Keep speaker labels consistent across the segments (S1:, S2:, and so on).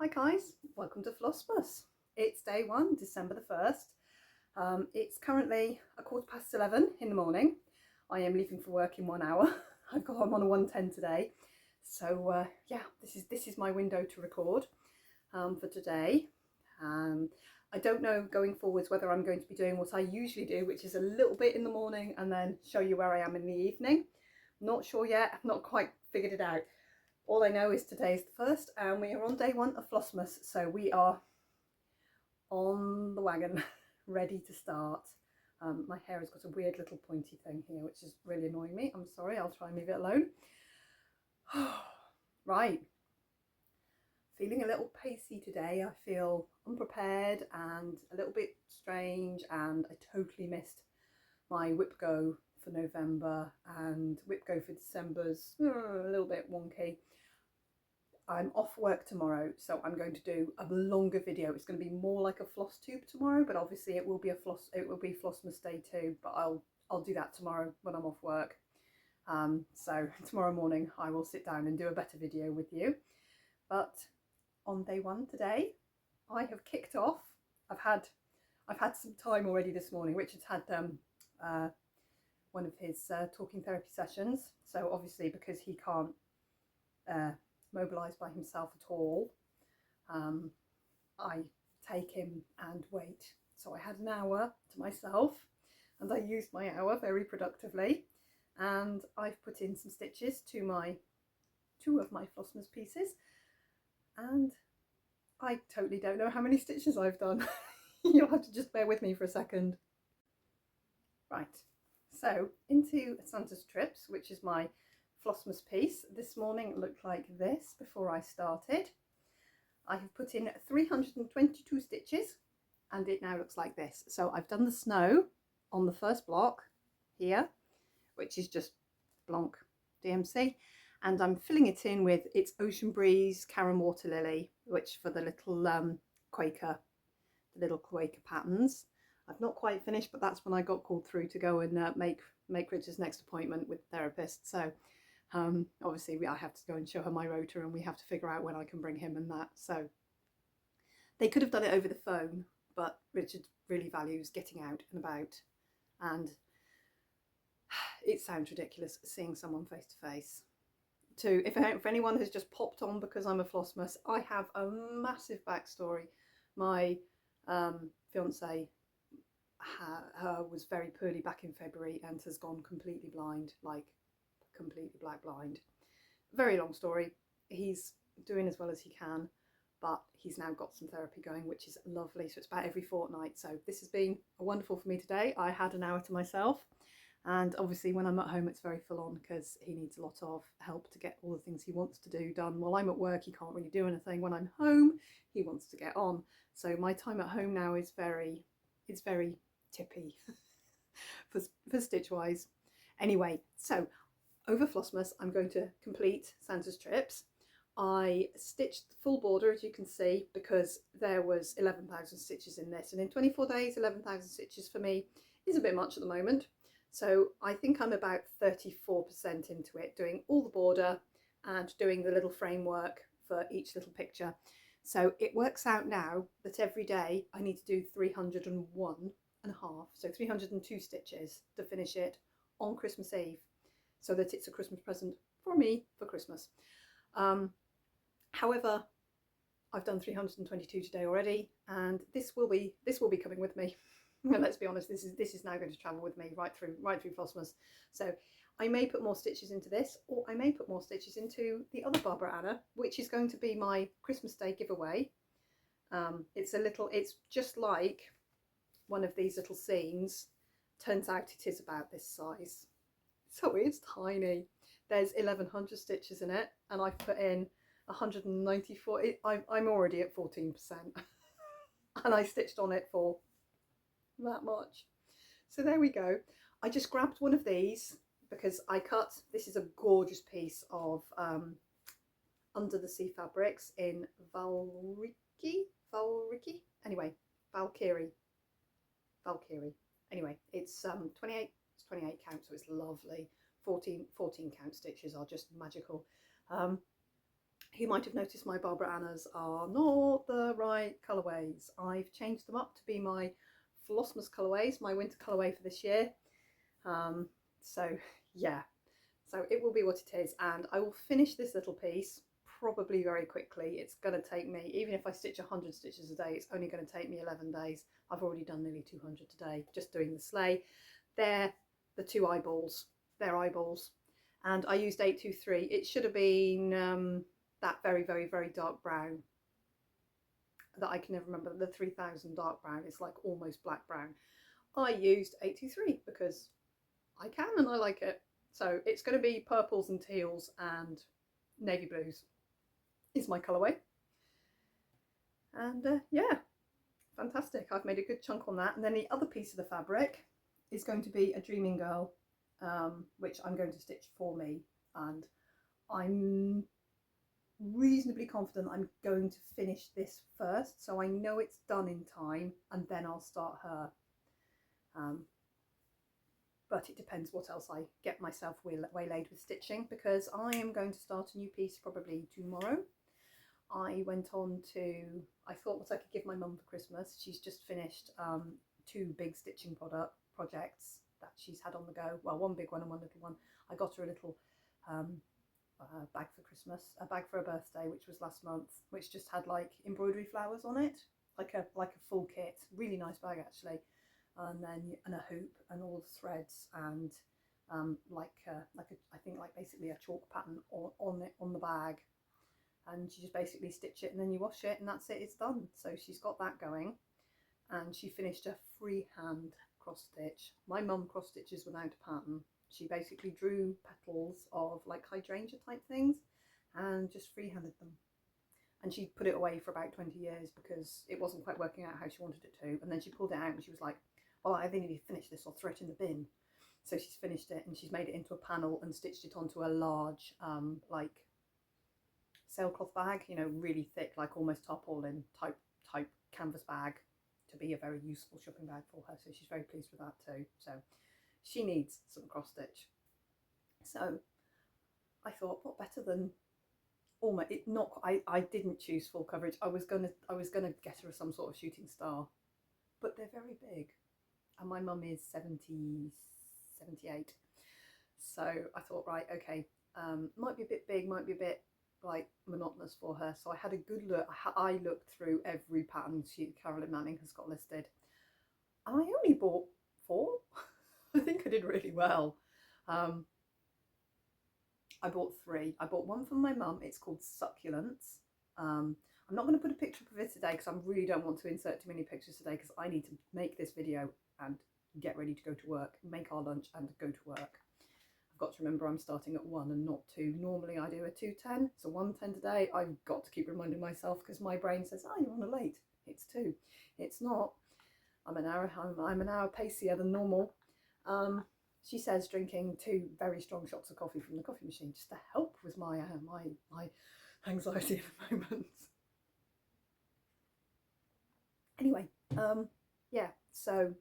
S1: Hi guys, welcome to Flossmas. It's day one, December the 1st. It's currently 11:15 in the morning. I am leaving for work in 1 hour. I'm on a 1:10 today. So yeah, this is my window to record for today. I don't know going forwards whether I'm going to be doing what I usually do, which is a little bit in the morning and then show you where I am in the evening. Not sure yet, I've not quite figured it out. All I know is today's the 1st and we are on day one of Flossmas, so we are on the wagon, ready to start. My hair has got a weird little pointy thing here, which is really annoying me. I'm sorry, I'll try and leave it alone. Right, feeling a little pacey today. I feel unprepared and a little bit strange, and I totally missed my WIPGO for November, and WIPGO for December's a little bit wonky. I'm off work tomorrow, so I'm going to do a longer video. It's going to be more like a floss tube tomorrow, but obviously it will be Flossmas day 2, but I'll do that tomorrow when I'm off work. So tomorrow morning I will sit down and do a better video with you. But on day one today, I have kicked off. I've had some time already this morning. Richard's had one of his talking therapy sessions, so obviously because he can't mobilise by himself at all, I take him and wait. So I had an hour to myself and I used my hour very productively, and I've put in some stitches to two of my Flossmas pieces, and I totally don't know how many stitches I've done. You'll have to just bear with me for a second. Right, so into Santa's Trips, which is my Flossmas piece. This morning it looked like this before I started. I have put in 322 stitches and it now looks like this. So I've done the snow on the first block here, which is just Blanc DMC, and I'm filling it in with its Ocean Breeze Karen Water Lily, which for the little Quaker patterns. I've not quite finished, but that's when I got called through to go and make Richard's next appointment with the therapist. So obviously I have to go and show her my rotor, and we have to figure out when I can bring him and that. So they could have done it over the phone, but Richard really values getting out and about, and it sounds ridiculous seeing someone face to face. If anyone has just popped on because I'm a Flossmas, I have a massive backstory. My fiance was very poorly back in February and has gone completely blind, like completely black blind. Very long story. He's doing as well as he can, but he's now got some therapy going, which is lovely. So it's about every fortnight. So this has been wonderful for me today. I had an hour to myself, and obviously when I'm at home it's very full on because he needs a lot of help to get all the things he wants to do done. While I'm at work he can't really do anything. When I'm home he wants to get on. So my time at home now is very tippy for stitch wise. Anyway, so over Flossmas I'm going to complete Santa's Trips. I stitched the full border, as you can see, because there was 11,000 stitches in this, and in 24 days 11,000 stitches for me is a bit much at the moment. So I think I'm about 34% into it, doing all the border and doing the little framework for each little picture. So it works out now that every day I need to do 301 and a half, so 302 stitches to finish it on Christmas Eve, so that it's a Christmas present for me for Christmas. However, I've done 322 today already, and this will be coming with me. And let's be honest, this is now going to travel with me right through Flossmas. So I may put more stitches into this, or I may put more stitches into the other Barbara Anna, which is going to be my Christmas Day giveaway. It's just like one of these little scenes. Turns out it is about this size, so it's tiny. There's 1100 stitches in it, and I've put in 194. I'm already at 14%, and I stitched on it for that much. So there we go. I just grabbed one of these because this is a gorgeous piece of Under the Sea fabrics in Valkyrie. Anyway, it's 28 count, so it's lovely. 14 count stitches are just magical. You might have noticed my Barbara Annas are not the right colourways. I've changed them up to be my Flossmas colourways, my winter colourway for this year. So yeah, so it will be what it is, and I will finish this little piece probably very quickly. It's going to take me, even if I stitch 100 stitches a day, it's only going to take me 11 days. I've already done nearly 200 today just doing the sleigh. They're the two eyeballs, they're eyeballs, and I used 823. It should have been that very, very, very dark brown that I can never remember, the 3000 dark brown. It's like almost black brown. I used 823 because I can and I like it. So it's going to be purples and teals and navy blues is my colourway. And yeah, fantastic. I've made a good chunk on that. And then the other piece of the fabric is going to be a Dreaming Girl, which I'm going to stitch for me. And I'm reasonably confident I'm going to finish this first, so I know it's done in time, and then I'll start her. But it depends what else I get myself waylaid with stitching, because I am going to start a new piece probably tomorrow. I went on to, I thought what I could give my mum for Christmas. She's just finished 2 big stitching projects that she's had on the go. Well, one big one and one little one. I got her a little bag for Christmas, a bag for her birthday, which was last month, which just had like embroidery flowers on it, like a full kit. Really nice bag actually. And a hoop and all the threads and I think basically a chalk pattern on the bag, and you just basically stitch it and then you wash it and that's it, it's done. So she's got that going, and she finished a freehand cross stitch. My mum cross stitches without a pattern. She basically drew petals of like hydrangea type things and just freehanded them. And she put it away for about 20 years because it wasn't quite working out how she wanted it to. And then she pulled it out and she was like, well, I think need to finish this, I'll throw it in the bin. So she's finished it and she's made it into a panel and stitched it onto a large like sailcloth bag, you know, really thick, like almost tarpaulin type canvas bag, to be a very useful shopping bag for her. So she's very pleased with that too. So she needs some cross stitch. So I thought, what better than almost it not I didn't choose full coverage. I was gonna get her some sort of shooting star, but they're very big. And my mum is 78. So I thought, right, okay, might be a bit big, might be a bit like monotonous for her. So I had a good look. I looked through every pattern Carolyn Manning has got listed. And I only bought 4. I think I did really well. I bought 3. I bought one from my mum. It's called Succulents. I'm not going to put a picture of it today because I really don't want to insert too many pictures today, because I need to make this video and get ready to go to work, make our lunch and go to work. I've got to remember I'm starting at 1 and not 2. Normally I do a 2:10, so 1:10 today. I've got to keep reminding myself because my brain says, oh, you're on a late. It's 2. It's not. I'm an hour pacier than normal. She says drinking 2 very strong shots of coffee from the coffee machine just to help with my anxiety at the moment. Anyway, yeah, so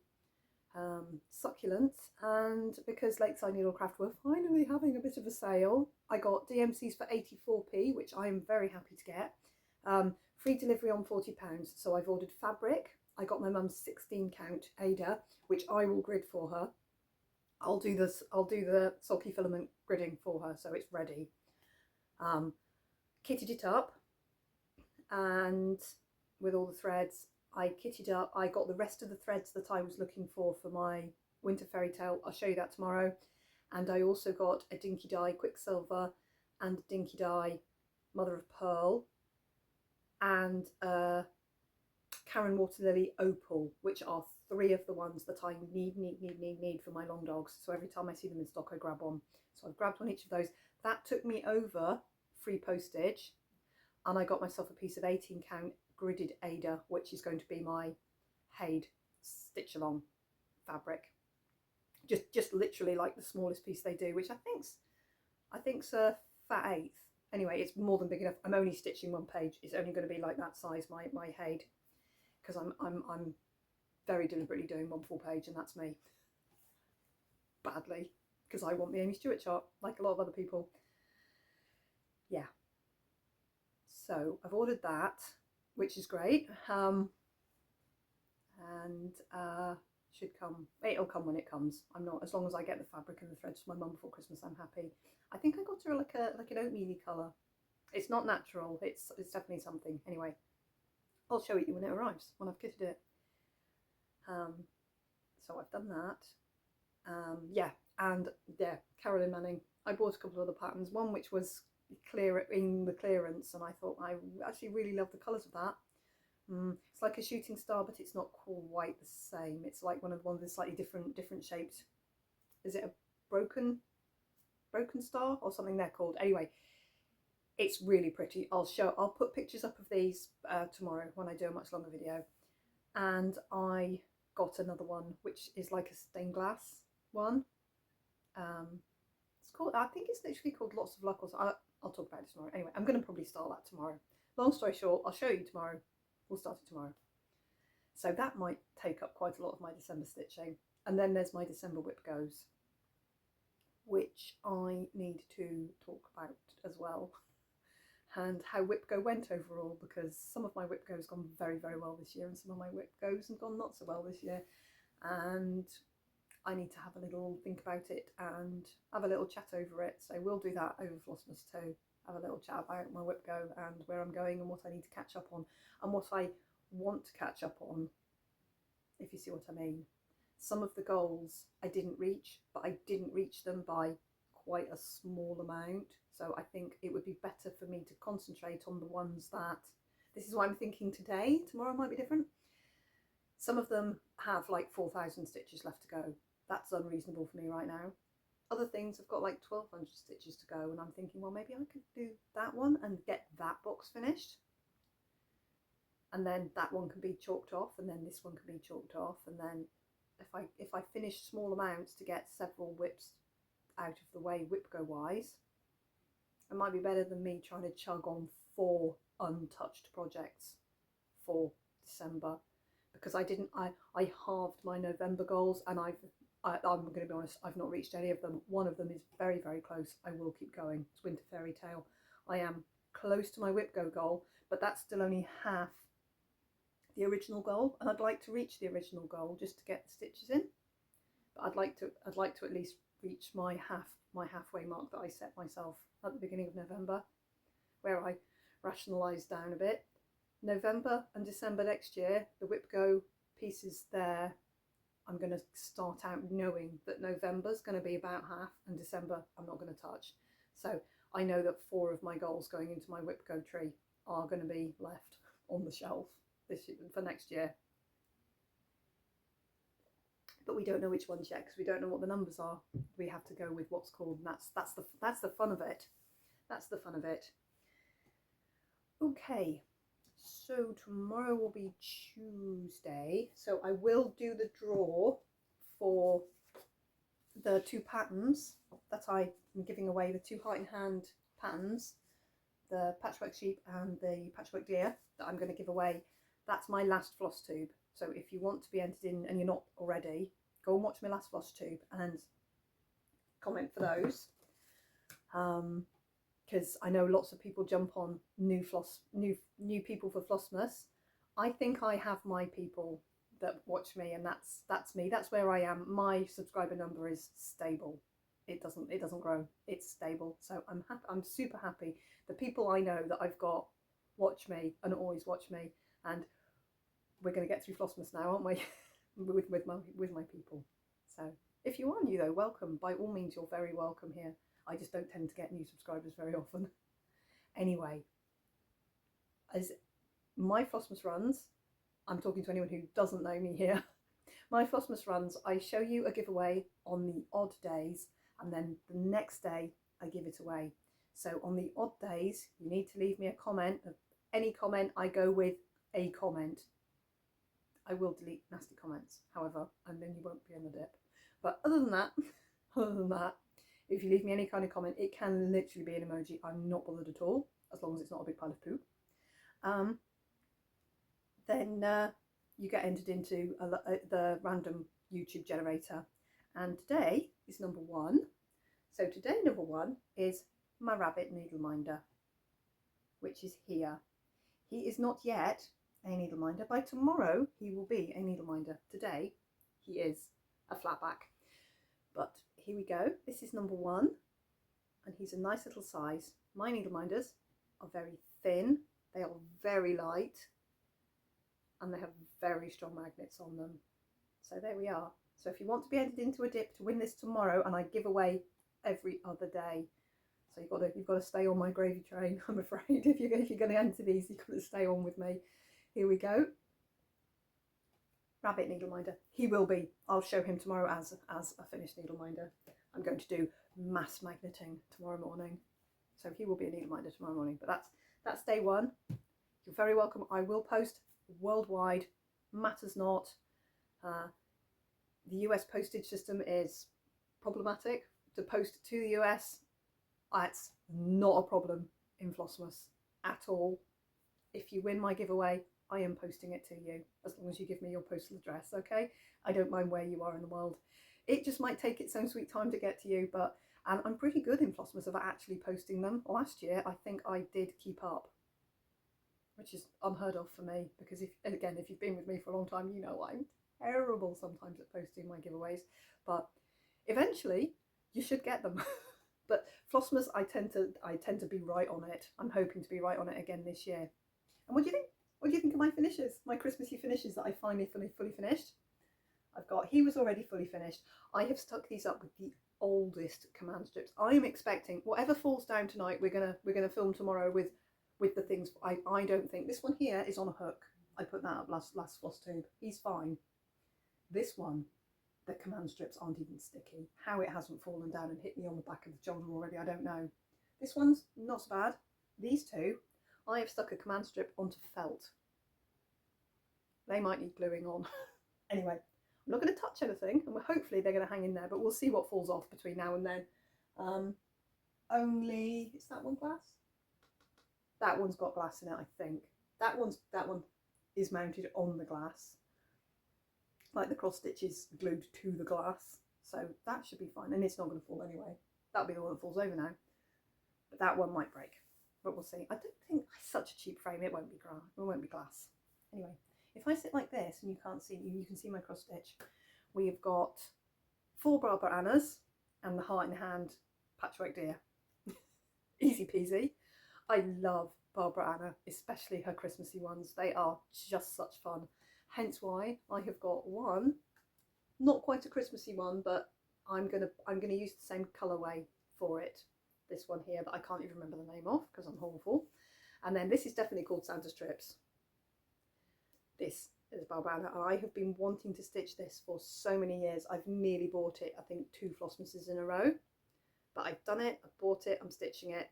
S1: Succulents, and because Lakeside Needlecraft were finally having a bit of a sale, I got DMCs for 84p, which I am very happy to get. Free delivery on £40, so I've ordered fabric. I got my mum's 16 count Ada, which I will grid for her. I'll do the sulky filament gridding for her, so it's ready. Kitted it up, and with all the threads, I kitted up. I got the rest of the threads that I was looking for my winter fairy tale. I'll show you that tomorrow. And I also got a Dinky Dye Quicksilver and Dinky Dye Mother of Pearl and Karen Waterlily Opal, which are 3 of the ones that I need for my long dogs. So every time I see them in stock, I grab one. So I've grabbed on each of those. That took me over free postage, and I got myself a piece of 18 count gridded Ada, which is going to be my Haid stitch along fabric. Just literally like the smallest piece they do, which I think's a fat 1/8. Anyway, it's more than big enough. I'm only stitching 1 page. It's only going to be like that size, my Haid, because I'm very deliberately doing 1 full page, and that's me. Badly, because I want the Amy Stewart chart, like a lot of other people. Yeah. So I've ordered that, which is great, and should come. It'll come when it comes. I'm not, as long as I get the fabric and the threads to my mum before Christmas, I'm happy. I think I got her like an oatmeal colour. It's not natural. It's definitely something. Anyway, I'll show it you when it arrives, when I've kitted it. So I've done that. Yeah, and yeah, Carolyn Manning. I bought a couple of other patterns. One which was clear in the clearance, and I thought I actually really love the colours of that. It's like a shooting star, but it's not quite the same. It's like one of the slightly different shaped. Is it a broken star or something they're called? Anyway, it's really pretty. I'll put pictures up of these tomorrow when I do a much longer video. And I got another one which is like a stained glass one. It's called, I think it's literally called Lots of Luck, or something. I'll talk about it tomorrow. Anyway, I'm going to probably start that tomorrow. Long story short, I'll show you tomorrow. We'll start it tomorrow. So that might take up quite a lot of my December stitching. And then there's my December WIPGOs, which I need to talk about as well, and how WIPGO went overall, because some of my WIPGOs have gone very, very well this year, and some of my WIPGOs have gone not so well this year. And I need to have a little think about it and have a little chat over it. So we'll do that over Flossmas too. Have a little chat about my WIPGO and where I'm going and what I need to catch up on and what I want to catch up on, if you see what I mean. Some of the goals I didn't reach, but I didn't reach them by quite a small amount. So I think it would be better for me to concentrate on the ones that, this is what I'm thinking today, tomorrow might be different. Some of them have like 4,000 stitches left to go. That's unreasonable for me right now. Other things have got like 1,200 stitches to go, and I'm thinking, well, maybe I could do that one and get that box finished, and then that one can be chalked off, and then this one can be chalked off, and then if I finish small amounts to get several whips out of the way WIPGO wise, it might be better than me trying to chug on 4 untouched projects for December, because I halved my November goals, and I'm going to be honest, I've not reached any of them. One of them is very, very close. I will keep going. It's Winter Fairy Tale. I am close to my WIPGO goal, but that's still only half the original goal, and I'd like to reach the original goal just to get the stitches in. But I'd like to at least reach my halfway mark that I set myself at the beginning of November, where I rationalised down a bit. November and December next year, the WIPGO pieces there, I'm going to start out knowing that November's going to be about half, and December I'm not going to touch. So I know that 4 of my goals going into my WIPGO tree are going to be left on the shelf this year, for next year. But we don't know which ones yet, because we don't know what the numbers are. We have to go with what's called, and that's the fun of it. That's the fun of it. Okay. So tomorrow will be Tuesday, so I will do the draw for the 2 patterns that I'm giving away, the 2 heart in hand patterns, the patchwork sheep and the patchwork deer that I'm going to give away. That's my last floss tube, so if you want to be entered in and you're not already, go and watch my last floss tube and comment for those. Because I know lots of people jump on new people for Flossmas. I think I have my people that watch me, and that's me. That's where I am. My subscriber number is stable. It doesn't grow. It's stable. So I'm happy. I'm super happy. The people I know that I've got watch me and always watch me, and we're going to get through Flossmas now, aren't we? with my people. So if you are new though, welcome. By all means, you're very welcome here. I just don't tend to get new subscribers very often. Anyway, as my Flossmas runs, I'm talking to anyone who doesn't know me here. My Flossmas runs, I show you a giveaway on the odd days, and then the next day I give it away. So on the odd days, you need to leave me a comment. Any comment, I go with a comment. I will delete nasty comments, however, and then you won't be in the dip. But other than that, if you leave me any kind of comment, it can literally be an emoji. I'm not bothered at all, as long as it's not a big pile of poop. Then you get entered into the random YouTube generator. And today is number 1. So today number 1 is my rabbit needle minder. which is here. He is not yet a needleminder. By tomorrow, he will be a needleminder. Today, he is a flatback. But here we go. This is number 1, and he's a nice little size. My needleminders are very thin. They are very light, and they have very strong magnets on them. So there we are. So if you want to be entered into a dip to win this tomorrow, and I give away every other day, so you've got to stay on my gravy train. I'm afraid if you're going to enter these, you've got to stay on with me. Here we go. Rabbit needleminder. He will be. I'll show him tomorrow as a finished needleminder. I'm going to do mass magneting tomorrow morning, so he will be a needleminder tomorrow morning. But that's day 1. You're very welcome. I will post worldwide. Matters not. The US postage system is problematic. To post to the US, it's not a problem in Flossmas at all. If you win my giveaway, I am posting it to you, as long as you give me your postal address, okay? I don't mind where you are in the world. It just might take its own sweet time to get to you, but I'm pretty good in Flossmas of actually posting them. Last year, I think I did keep up, which is unheard of for me, because if you've been with me for a long time, you know I'm terrible sometimes at posting my giveaways, but eventually you should get them. But Flossmas, I tend to be right on it. I'm hoping to be right on it again this year. And what do you think? What do you think of my finishes? My Christmassy finishes that I finally fully finished. He was already fully finished. I have stuck these up with the oldest command strips. I am expecting whatever falls down tonight, we're gonna film tomorrow with the things. I don't think this one here is on a hook. I put that up last floss tube. He's fine. This one, the command strips aren't even sticky. How it hasn't fallen down and hit me on the back of the shoulder already, I don't know. This one's not so bad. These two, I have stuck a command strip onto felt. They might need gluing on. Anyway, I'm not going to touch anything, and hopefully they're going to hang in there, but we'll see what falls off between now and then. Is that one glass? That one's got glass in it, I think. That one is mounted on the glass, like the cross stitch is glued to the glass, so that should be fine, and it's not going to fall anyway. That'll be the one that falls over now, but that one might break, but we'll see. I don't think it's such a cheap frame. It won't be glass. Anyway, if I sit like this and you can't see, you can see my cross stitch. We have got 4 Barbara Annas and the heart in hand patchwork deer. Easy peasy. I love Barbara Anna, especially her Christmassy ones. They are just such fun. Hence why I have got one, not quite a Christmassy one, but I'm gonna use the same colourway for it. This one here that I can't even remember the name of because I'm awful. And then this is definitely called Santa Strips. This is Barbara Anna, and I have been wanting to stitch this for so many years. I've nearly bought it, I think 2 Flossmases in a row, but I've done it, I've bought it, I'm stitching it,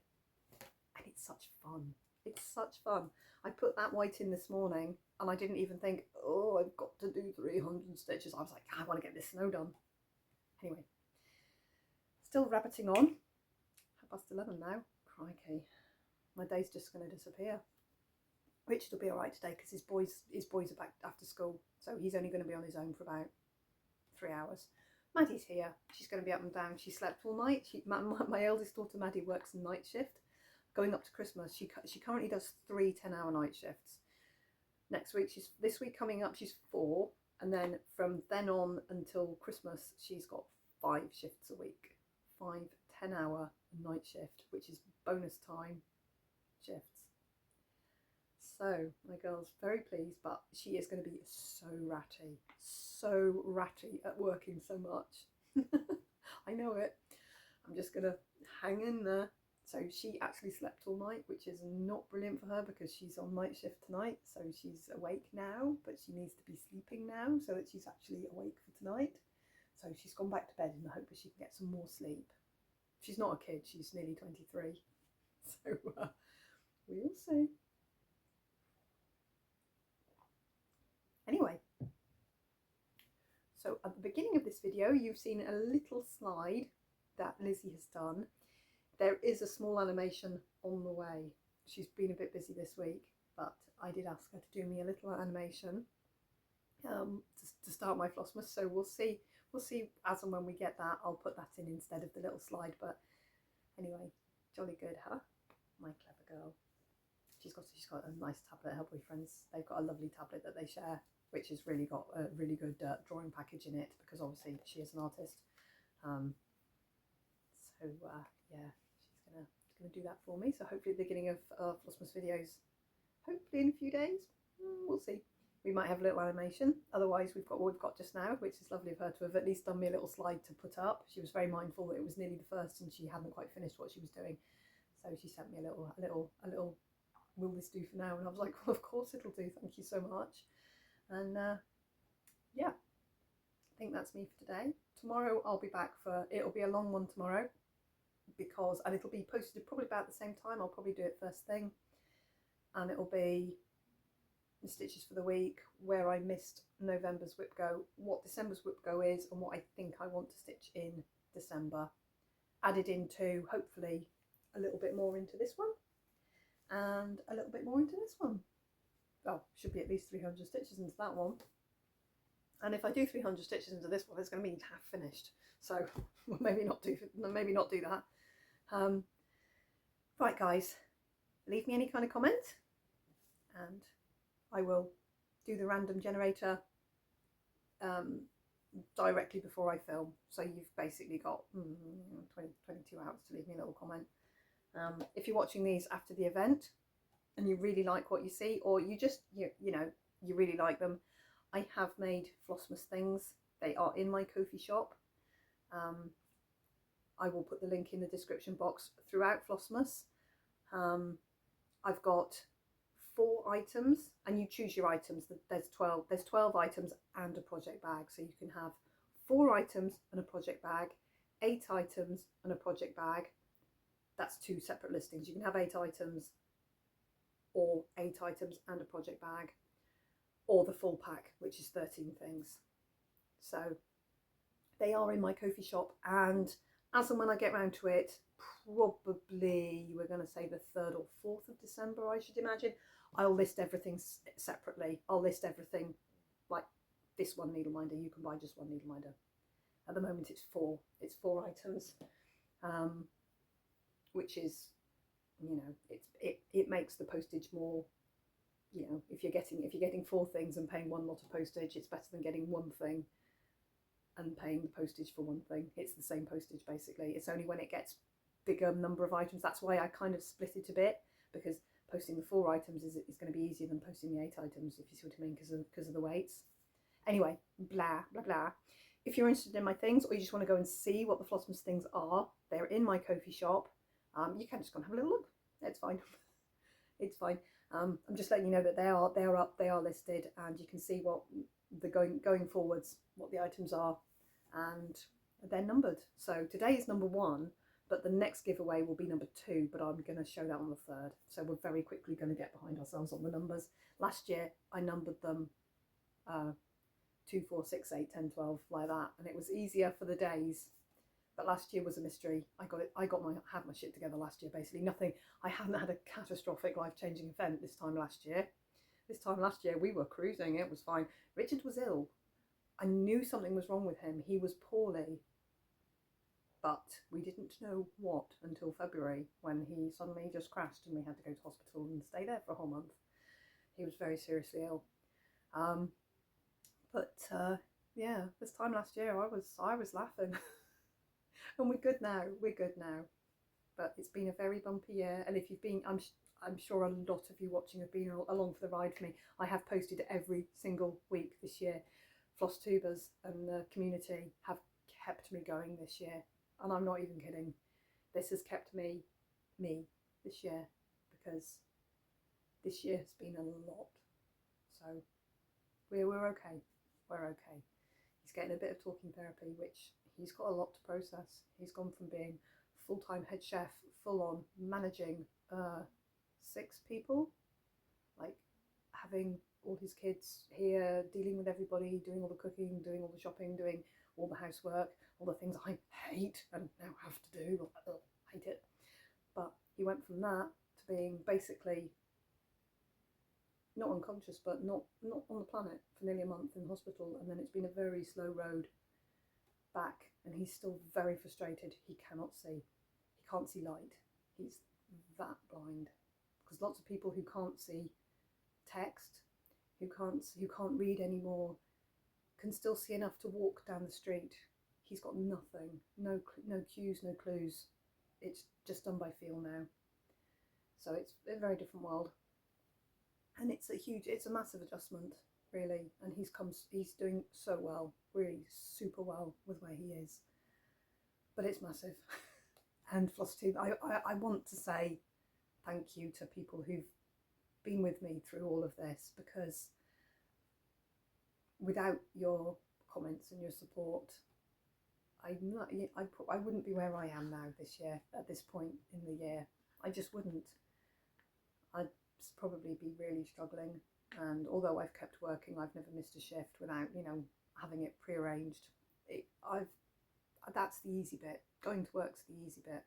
S1: and it's such fun. It's such fun. I put that white in this morning and I didn't even think, oh, I've got to do 300 stitches. I was like, I want to get this snow done. Anyway, still rabbiting on. 11:30 now. Crikey. My day's just going to disappear. Richard will be alright today because his boys are back after school, so he's only going to be on his own for about 3 hours. Maddie's here. She's going to be up and down. She slept all night. My eldest daughter Maddie works night shift. Going up to Christmas, she currently does 3 10-hour night shifts. This week coming up, she's 4, and then from then on until Christmas, she's got 5 shifts a week. 5 10-hour night shift, which is bonus time shifts. So my girl's very pleased, but she is going to be so ratty at working so much. I know it. I'm just going to hang in there. So she actually slept all night, which is not brilliant for her because she's on night shift tonight. So she's awake now, but she needs to be sleeping now so that she's actually awake for tonight. So she's gone back to bed in the hope that she can get some more sleep. She's not a kid, she's nearly 23. So we'll see. Anyway, so at the beginning of this video, you've seen a little slide that Lizzie has done. There is a small animation on the way. She's been a bit busy this week, but I did ask her to do me a little animation to start my Flossmas. So we'll see as and when we get that. I'll put that in instead of the little slide. But anyway, jolly good, huh? My clever girl. she's got a nice tablet. Her boyfriend's, they've got a lovely tablet that they share, which has really got a really good drawing package in it, because obviously she is an artist. So yeah, she's gonna do that for me. So hopefully at the beginning of Flossmas videos, hopefully in a few days, we'll see. We might have a little animation. Otherwise, we've got what we've got just now, which is lovely of her to have at least done me a little slide to put up. She was very mindful that it was nearly the first and she hadn't quite finished what she was doing, so she sent me a little will this do for now? And I was like, well, of course it'll do. Thank you so much. And yeah, I think that's me for today. Tomorrow I'll be back for, it'll be a long one tomorrow, and it'll be posted probably about the same time. I'll probably do it first thing, and it'll be the stitches for the week, where I missed November's WIPGO, what December's WIPGO is, and what I think I want to stitch in December, added into hopefully a little bit more into this one and a little bit more into this one. Well, should be at least 300 stitches into that one, and if I do 300 stitches into this one, it's going to be half finished, so maybe not do that. Right guys, leave me any kind of comment and I will do the random generator directly before I film. So you've basically got 22 hours to leave me a little comment. If you're watching these after the event and you really like what you see, or you just, you know, you really like them, I have made Flossmas things. They are in my Ko-fi shop. I will put the link in the description box throughout Flossmas. I've got 4 items, and you choose your items. There's 12 items and a project bag, so you can have 4 items and a project bag, 8 items and a project bag. That's 2 separate listings. You can have 8 items or 8 items and a project bag, or the full pack, which is 13 things. So they are in my Ko-fi shop, and as and when I get round to it, probably we're going to say the 3rd or 4th of December, I should imagine, I'll list everything separately. I'll list everything, like this one needle minder, you can buy just one needle minder. At the moment it's 4 items, which is, you know, it makes the postage more, you know, if you're getting 4 things and paying 1 lot of postage, it's better than getting 1 thing and paying the postage for 1 thing. It's the same postage basically. It's only when it gets bigger number of items, that's why I kind of split it a bit, because posting the 4 items is going to be easier than posting the 8 items, if you see what I mean, because of the weights. Anyway, blah blah blah. If you're interested in my things, or you just want to go and see what the Flossmas things are, they're in my Ko-fi shop. You can just go and have a little look. It's fine. It's fine. I'm just letting you know that they're up, they are listed, and you can see what the going forwards, what the items are, and they're numbered. So today is number 1, but the next giveaway will be number 2, but I'm going to show that on the 3rd. So we're very quickly going to get behind ourselves on the numbers. Last year I numbered them 2, 4, 6, 8, 10, 12, like that, and it was easier for the days. But last year was a mystery. I had my shit together last year, basically. Nothing, I hadn't had a catastrophic life-changing event this time last year. This time last year we were cruising, it was fine. Richard was ill. I knew something was wrong with him. He was poorly, but we didn't know what until February, when he suddenly just crashed and we had to go to hospital and stay there for a whole month. He was very seriously ill. Yeah, this time last year I was laughing. And we're good now. But it's been a very bumpy year, and if you've been, I'm sure a lot of you watching have been along for the ride for me. I have posted every single week this year. Floss tubers and the community have kept me going this year, and I'm not even kidding. This has kept me this year, because this year has been a lot. So we're okay. We're okay. He's getting a bit of talking therapy, which he's got a lot to process. He's gone from being full-time head chef, full-on managing 6 people, like having all his kids here, dealing with everybody, doing all the cooking, doing all the shopping, doing all the housework, all the things I hate and now have to do. I hate it. But he went from that to being basically not unconscious, but not on the planet for nearly a month in hospital, and then it's been a very slow road back, and he's still very frustrated. He cannot see. He can't see light. He's that blind, because lots of people who can't see text, who can't read anymore, can still see enough to walk down the street. He's got nothing, no cues, no clues. It's just done by feel now. So it's a very different world, and it's a massive adjustment, really. And he's doing so well, really super well with where he is. But it's massive. And Floss too. I want to say thank you to people who've been with me through all of this, because without your comments and your support, I wouldn't be where I am now this year, at this point in the year. I just wouldn't. I'd probably be really struggling. And although I've kept working, I've never missed a shift without, having it prearranged. That's the easy bit. Going to work's the easy bit,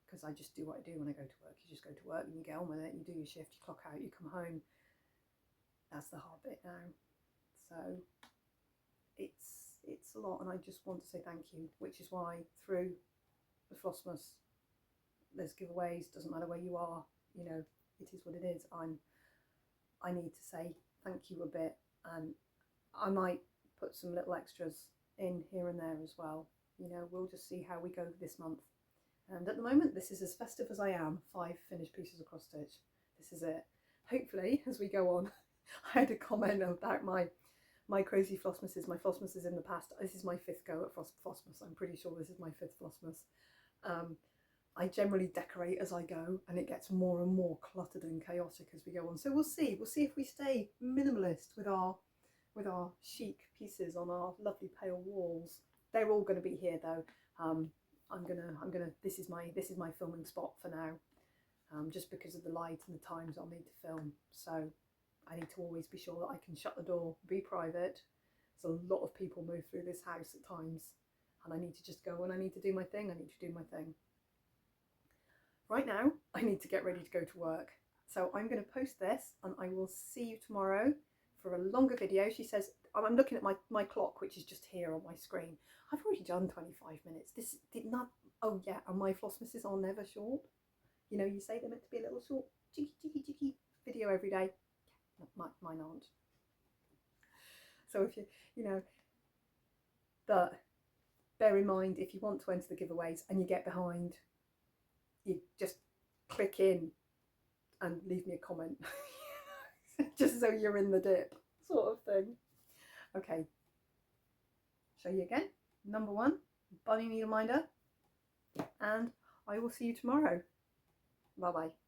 S1: because I just do what I do when I go to work. You just go to work and you get on with it. You do your shift, you clock out, you come home. That's the hard bit now. So it's a lot, and I just want to say thank you, which is why through the Flossmas, there's giveaways. Doesn't matter where you are, it is what it is. I need to say thank you a bit, and I might put some little extras in here and there as well. We'll just see how we go this month. And at the moment, this is as festive as I am. 5 finished pieces of cross stitch. This is it. Hopefully, as we go on, I had a comment about my crazy Flossmases. My Flossmases in the past. This is my 5th go at Flossmas. I'm pretty sure this is my 5th Flossmas. I generally decorate as I go, and it gets more and more cluttered and chaotic as we go on. So we'll see. We'll see if we stay minimalist with our chic pieces on our lovely pale walls. They're all going to be here though. I'm gonna. This is my filming spot for now. Just because of the light and the times I'll need to film. So I need to always be sure that I can shut the door, be private. There's a lot of people move through this house at times, and I need to just go and I need to do my thing. I need to do my thing. Right now, I need to get ready to go to work. So I'm going to post this, and I will see you tomorrow for a longer video. She says, I'm looking at my clock, which is just here on my screen. I've already done 25 minutes. This did not, oh yeah, and my Flossmases are never short. You say they're meant to be a little short, cheeky video every day. Yeah, mine aren't. So if but bear in mind, if you want to enter the giveaways and you get behind, you just click in and leave me a comment. Just so you're in the dip, sort of thing. Okay, show you again. Number 1, Bunny Needle Minder, and I will see you tomorrow. Bye bye.